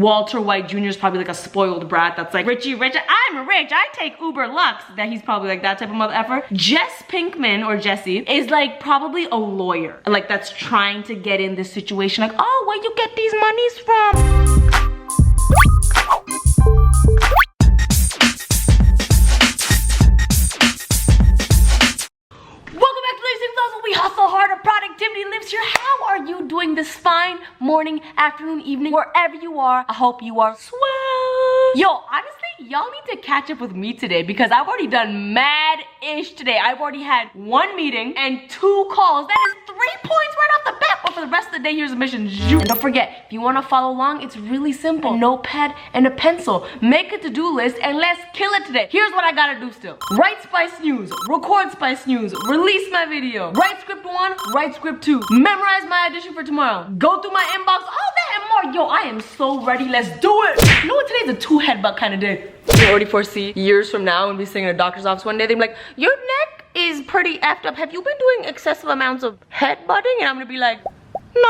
Walter White Jr. is probably like a spoiled brat that's like, Richie, I'm rich, I take Uber Lux. That he's probably like that type of mother effer. Jess Pinkman, or Jessie, is like probably a lawyer. Like that's trying to get in this situation. Like, oh, where you get these monies from? We hustle harder, productivity lives here. How are you doing this fine morning, afternoon, evening, wherever you are? I hope you are swell. Yo, honestly, y'all need to catch up with me today because I've already done mad-ish today. I've already had 1 meeting and 2 calls. That is 3 points right off the bat. But for the rest of the day, here's a mission. And don't forget, if you want to follow along, it's really simple. A notepad and a pencil. Make a to-do list and let's kill it today. Here's what I gotta do still. Write Spice News, record Spice News, release my video, write script 1, write script 2, memorize my audition for tomorrow, go through my inbox, all that and more. Yo, I am so ready. Let's do it. You know what? Today's a 2 headbutt kind of day. I already foresee years from now when we sitting in a doctor's office one day, they're like, your neck is pretty effed up. Have you been doing excessive amounts of headbutting? And I'm gonna be like, no.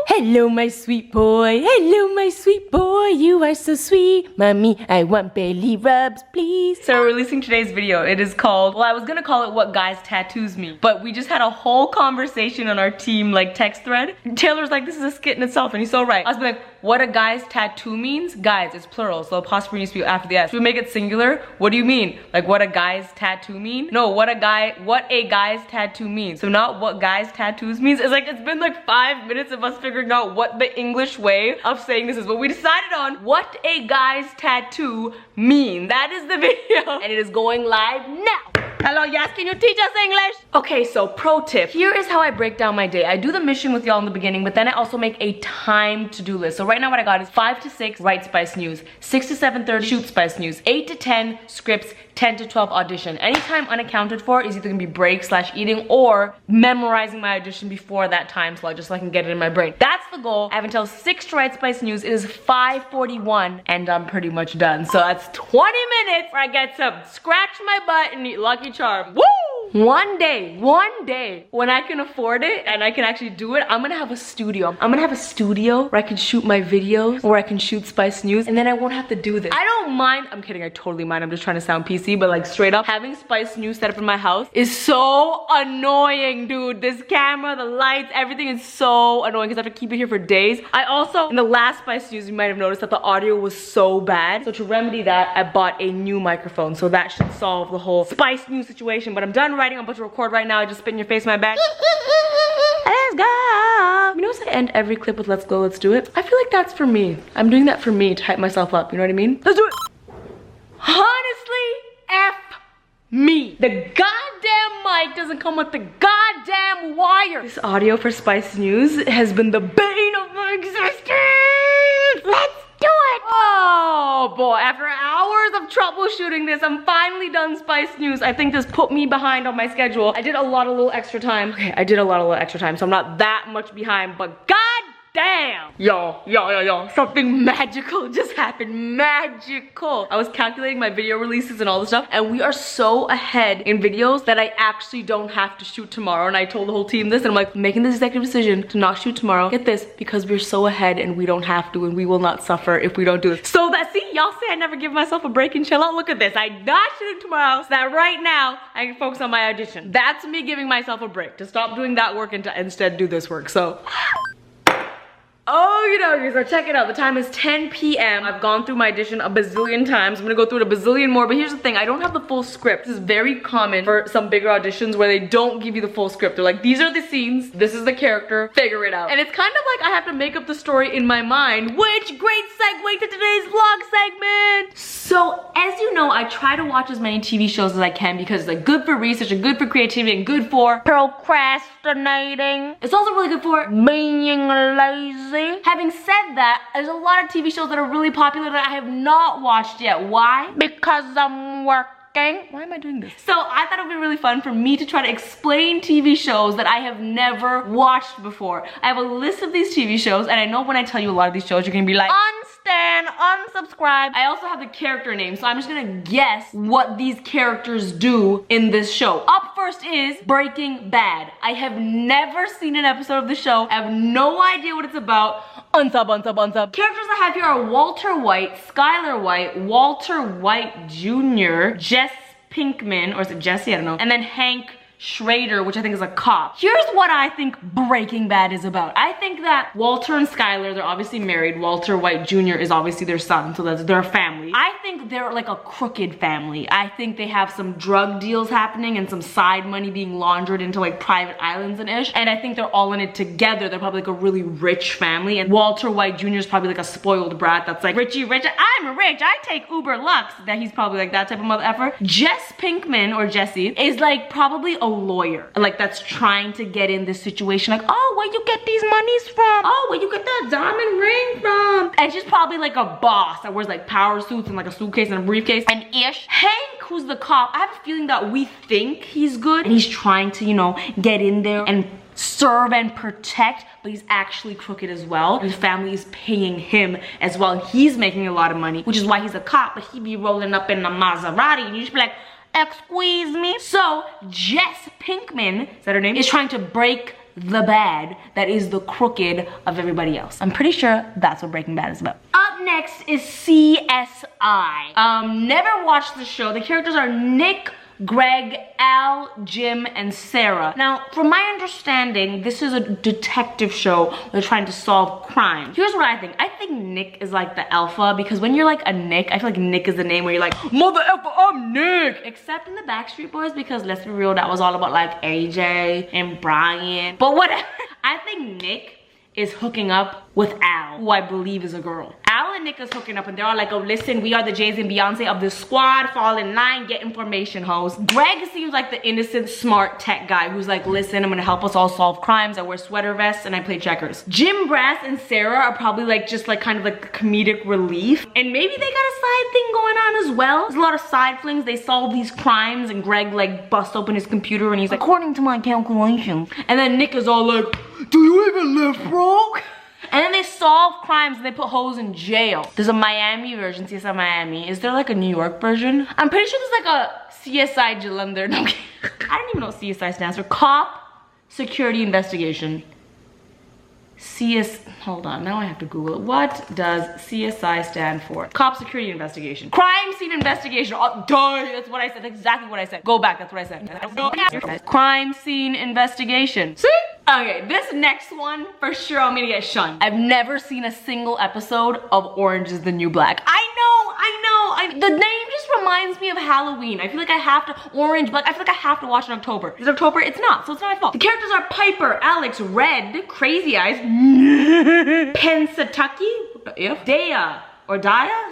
Hello, my sweet boy. Hello, my sweet boy. You are so sweet. Mommy, I want belly rubs, please. So we're releasing today's video. It is called, well, I was gonna call it What Guys Tattoos Mean. But we just had a whole conversation on our team, like, text thread. Taylor's like, this is a skit in itself, and he's so right. I was like, what a guy's tattoo means? Guys, it's plural, so apostrophe needs to be after the S. If we make it singular, what do you mean? Like, what a guy's tattoo mean? No, what a guy's tattoo means. So not what guys tattoos means. It's like, it's been like 5 minutes of us figuring out what the English way of saying this is, but we decided on what a guy's tattoo mean. That is the video, and it is going live now. Hello, yes, can you teach us English? Okay, so pro tip. Here is how I break down my day. I do the mission with y'all in the beginning, but then I also make a time to-do list. So right now what I got is 5 to 6, write Spice News. 6 to 7:30, shoot Spice News. 8 to 10, scripts. 10 to 12, audition. Anytime unaccounted for is either gonna be break/eating or memorizing my audition before that time slot, just so I can get it in my brain. That's the goal. I have until 6 to write Spice News. It is 5:41 and I'm pretty much done. So that's 20 minutes where I get to scratch my butt and eat Lucky Charm. Woo! One day, when I can afford it and I can actually do it, I'm gonna have a studio. I'm gonna have a studio where I can shoot my videos, where I can shoot Spice News, and then I won't have to do this. I don't mind. I'm kidding, I totally mind. I'm just trying to sound PC, but like straight up, having Spice News set up in my house is so annoying, dude. This camera, the lights, everything is so annoying because I have to keep it here for days. I also, in the last Spice News, you might have noticed that the audio was so bad. So to remedy that, I bought a new microphone. So that should solve the whole Spice News situation, but I'm done writing. I'm about to record right now. I just spit in your face, my bag. Let's go. You know what I end every clip with let's go, let's do it? I feel like that's for me. I'm doing that for me to hype myself up. You know what I mean? Let's do it. Honestly, F me. The goddamn mic doesn't come with the goddamn wire. This audio for Spice News has been the bane of my existence. Let's do it. Oh boy, after hours of troubleshooting this, I'm finally done Spice News. I think this put me behind on my schedule. I did a lot of little extra time. Okay, I did a lot of little extra time, so I'm not that much behind, but god damn. Yo, something magical just happened. Magical. I was calculating my video releases and all this stuff, and we are so ahead in videos that I actually don't have to shoot tomorrow. And I told the whole team this, and I'm like, making this executive decision to not shoot tomorrow. Get this, because we're so ahead and we don't have to, and we will not suffer if we don't do this. So that, see, y'all say I never give myself a break and chill out. Look at this. I'm not shooting tomorrow, so that right now I can focus on my audition. That's me giving myself a break to stop doing that work and to instead do this work. So oh, you know, so check it out. The time is 10 p.m. I've gone through my audition a bazillion times. I'm gonna go through it a bazillion more, but here's the thing. I don't have the full script. This is very common for some bigger auditions where they don't give you the full script. They're like, these are the scenes, this is the character, figure it out. And it's kind of like I have to make up the story in my mind, which great segue to today's vlog segment. So, as you know, I try to watch as many TV shows as I can because it's like good for research and good for creativity and good for procrastinating. It's also really good for being lazy. Having said that, there's a lot of TV shows that are really popular that I have not watched yet. Why? Because I'm working. Why am I doing this? So I thought it would be really fun for me to try to explain TV shows that I have never watched before. I have a list of these TV shows, and I know when I tell you a lot of these shows, you're gonna be like, unstay. fan, unsubscribe. I also have the character name, so I'm just gonna guess what these characters do in this show. Up first is Breaking Bad. I have never seen an episode of the show. I have no idea what it's about. Unsub. Characters I have here are Walter White, Skylar White, Walter White Jr., Jess Pinkman, or is it Jesse? I don't know. And then Hank Schrader, which I think is a cop. Here's what I think Breaking Bad is about. I think that Walter and Skylar, they're obviously married. Walter White Jr. is obviously their son, so that's their family. I think they're like a crooked family. I think they have some drug deals happening and some side money being laundered into like private islands and ish. And I think they're all in it together. They're probably like a really rich family. And Walter White Jr. is probably like a spoiled brat that's like, Richie, I'm rich, I take Uber Lux. That he's probably like that type of mother effer. Jess Pinkman, or Jesse, is like probably a lawyer, like that's trying to get in this situation, like, oh, where you get these monies from? Oh, where you get that diamond ring from? And she's probably like a boss that wears like power suits and like a suitcase and a briefcase and ish. Hank, who's the cop, I have a feeling that we think he's good and he's trying to, you know, get in there and serve and protect, but he's actually crooked as well. His family is paying him as well. He's making a lot of money, which is why he's a cop, but he be rolling up in a Maserati and you just be like, excuse me. So Jess Pinkman, is that her name, is trying to break the bad that is the crooked of everybody else. I'm pretty sure that's what Breaking Bad is about. Up next is CSI. Never watched the show. The characters are Nick, Greg, Al, Jim, and Sarah. Now, from my understanding, this is a detective show. They're trying to solve crime. Here's what I think. I think Nick is like the alpha, because when you're like a Nick, I feel like Nick is the name where you're like, mother effer, I'm Nick. Except in the Backstreet Boys, because let's be real, that was all about like AJ and Brian. But whatever. I think Nick is hooking up with Al, who I believe is a girl. Al and Nick is hooking up and they're all like, oh, listen, we are the Jays and Beyonce of the squad. Fall in line, get information, hoes. Greg seems like the innocent, smart tech guy who's like, listen, I'm gonna help us all solve crimes. I wear sweater vests and I play checkers. Jim, Brass, and Sarah are probably like just like kind of like comedic relief. And maybe they got a side thing going on as well. There's a lot of side flings. They solve these crimes and Greg like busts open his computer and he's like, according to my calculations. And then Nick is all like, do you even live broke? And then they solve crimes and they put hoes in jail. There's a Miami version, CSI Miami. Is there like a New York version? I'm pretty sure there's like a CSI Jalandhar. No, I don't even know what CSI stands for. Cop Security Investigation. Hold on, now I have to Google it. What does CSI stand for? Cop Security Investigation. Crime Scene Investigation. Oh, duh, that's what I said, exactly what I said. Go back, that's what I said. Crime Scene Investigation. See? Okay, this next one, for sure I'm gonna get shunned. I've never seen a single episode of Orange is the New Black. I know. The name just reminds me of Halloween. I feel like I have to, Orange Black, I feel like I have to watch in October. Is it October? It's not, so it's not my fault. The characters are Piper, Alex, Red, Crazy Eyes, Pensatucky, Daya,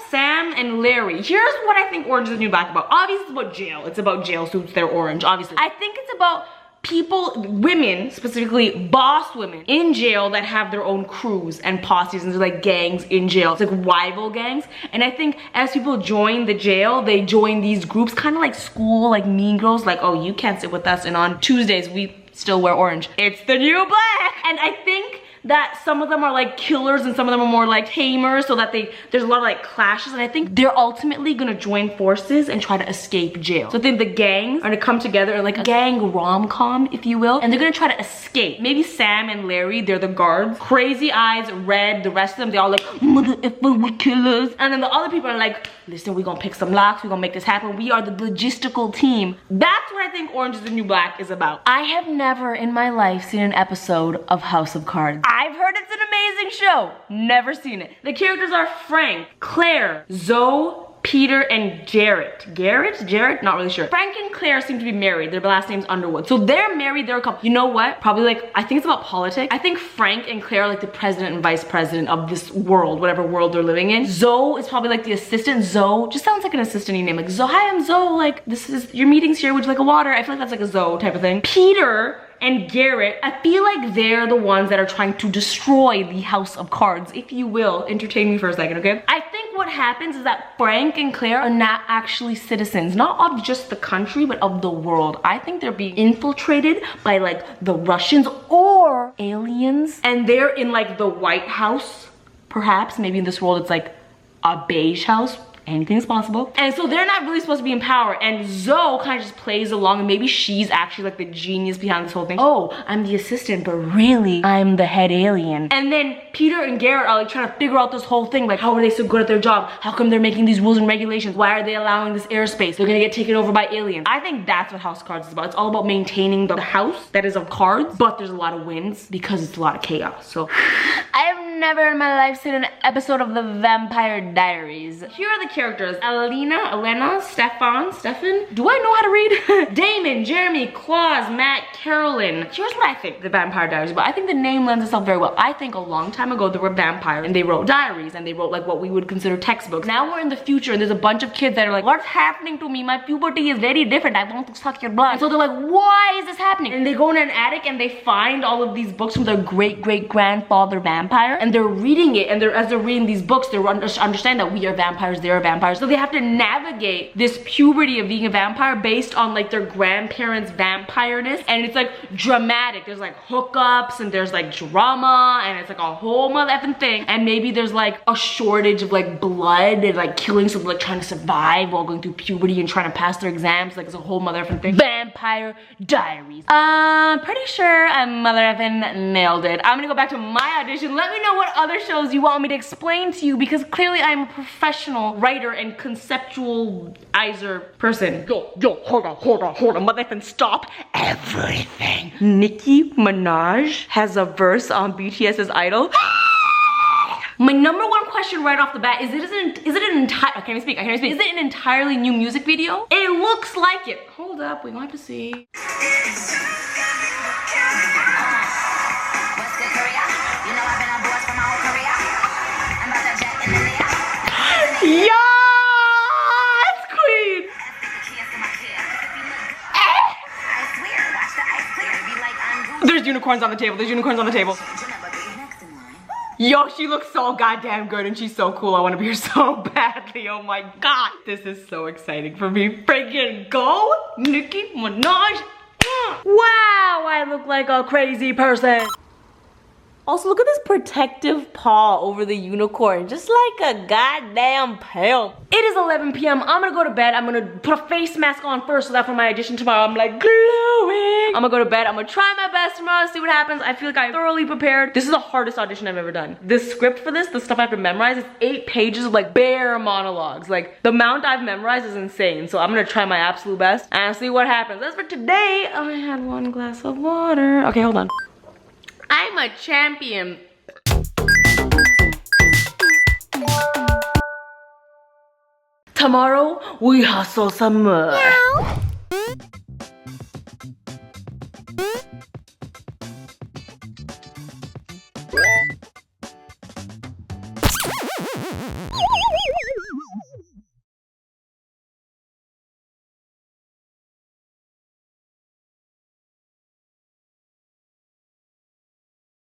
Sam, and Larry. Here's what I think Orange is the New Black about. Obviously it's about jail. It's about jail suits, they're orange, obviously. I think it's about people, women, specifically boss women in jail that have their own crews and posses and they're like gangs in jail. It's like rival gangs. And I think as people join the jail, they join these groups, kind of like school, like Mean Girls, like, oh, you can't sit with us and on Tuesdays we still wear orange. It's the new black. And I think that some of them are like killers and some of them are more like tamers, so that there's a lot of like clashes, and I think they're ultimately gonna join forces and try to escape jail. So I think the gangs are gonna come together in like a gang rom-com, if you will, and they're gonna try to escape. Maybe Sam and Larry, they're the guards. Crazy Eyes, Red, the rest of them, they're all like, mother effer, we killers. And then the other people are like, listen, we're gonna pick some locks, we're gonna make this happen. We are the logistical team. That's what I think Orange is the New Black is about. I have never in my life seen an episode of House of Cards. I've heard it's an amazing show. Never seen it. The characters are Frank, Claire, Zoe, Peter, and Jarrett. Jarrett? Not really sure. Frank and Claire seem to be married. Their last name's Underwood. So they're married, they're a couple. You know what? Probably like, I think it's about politics. I think Frank and Claire are like the president and vice president of this world, whatever world they're living in. Zoe is probably like the assistant. Zoe just sounds like an assistant name. Like, Zoe, hi, I'm Zoe. Like, this is, your meeting's here. Would you like a water? I feel like that's like a Zoe type of thing. Peter and Garrett, I feel like they're the ones that are trying to destroy the House of Cards, if you will. Entertain me for a second, okay? I think what happens is that Frank and Claire are not actually citizens, not of just the country, but of the world. I think they're being infiltrated by like the Russians or aliens, and they're in like the White House, perhaps. Maybe in this world it's like a beige house. Anything's possible. And so they're not really supposed to be in power. And Zoe kind of just plays along, and maybe she's actually like the genius behind this whole thing. Oh, I'm the assistant, but really, I'm the head alien. And then Peter and Garrett are like trying to figure out this whole thing. Like, how are they so good at their job? How come they're making these rules and regulations? Why are they allowing this airspace? They're gonna get taken over by aliens. I think that's what House of Cards is about. It's all about maintaining the house that is of cards, but there's a lot of wins because it's a lot of chaos. So I have never in my life seen an episode of the Vampire Diaries. Here are the characters: Elena, Stefan. Do I know how to read? Damon, Jeremy, Claus, Matt, Carolyn. Here's what I think the Vampire Diaries, but I think the name lends itself very well. I think a long time ago there were vampires and they wrote diaries and they wrote like what we would consider textbooks. Now we're in the future and there's a bunch of kids that are like, what's happening to me? My puberty is very different. I want to suck your blood. And so they're like, why is this happening? And they go in an attic and they find all of these books from their great-great-grandfather vampire, and they're reading it, and as they're reading these books, they understand that we are vampires, they are vampires. So they have to navigate this puberty of being a vampire based on like their grandparents' vampireness, and it's like dramatic. There's like hookups and there's like drama, and it's like a whole mother effing thing. And maybe there's like a shortage of like blood and like killing, so like trying to survive while going through puberty and trying to pass their exams. Like it's a whole mother effing thing. Vampire Diaries. Pretty sure I mother effing nailed it. I'm gonna go back to my audition. Let me know what other shows you want me to explain to you, because clearly I'm a professional writer and conceptualizer person. Yo, hold on, mother effing stop everything. Nicki Minaj has a verse on BTS's Idol. My number one question right off the bat is is it an entirely new music video? It looks like it. Hold up, we want to see. Yes, queen! There's unicorns on the table, Yo, she looks so goddamn good and she's so cool. I want to be her so badly. Oh my god. This is so exciting for me. Freaking go, Nicki Minaj. Wow, I look like a crazy person. Also, look at this protective paw over the unicorn, just like a goddamn pimp. It is 11 p.m. I'm gonna go to bed. I'm gonna put a face mask on first so that for my audition tomorrow, I'm like glowing. I'm gonna go to bed. I'm gonna try my best tomorrow, see what happens. I feel like I'm thoroughly prepared. This is the hardest audition I've ever done. The script for this, the stuff I have to memorize, is 8 pages of like bare monologues. Like the amount I've memorized is insane. So I'm gonna try my absolute best and see what happens. As for today, I had 1 glass of water. Okay, hold on. I'm a champion. Tomorrow, we hustle some more.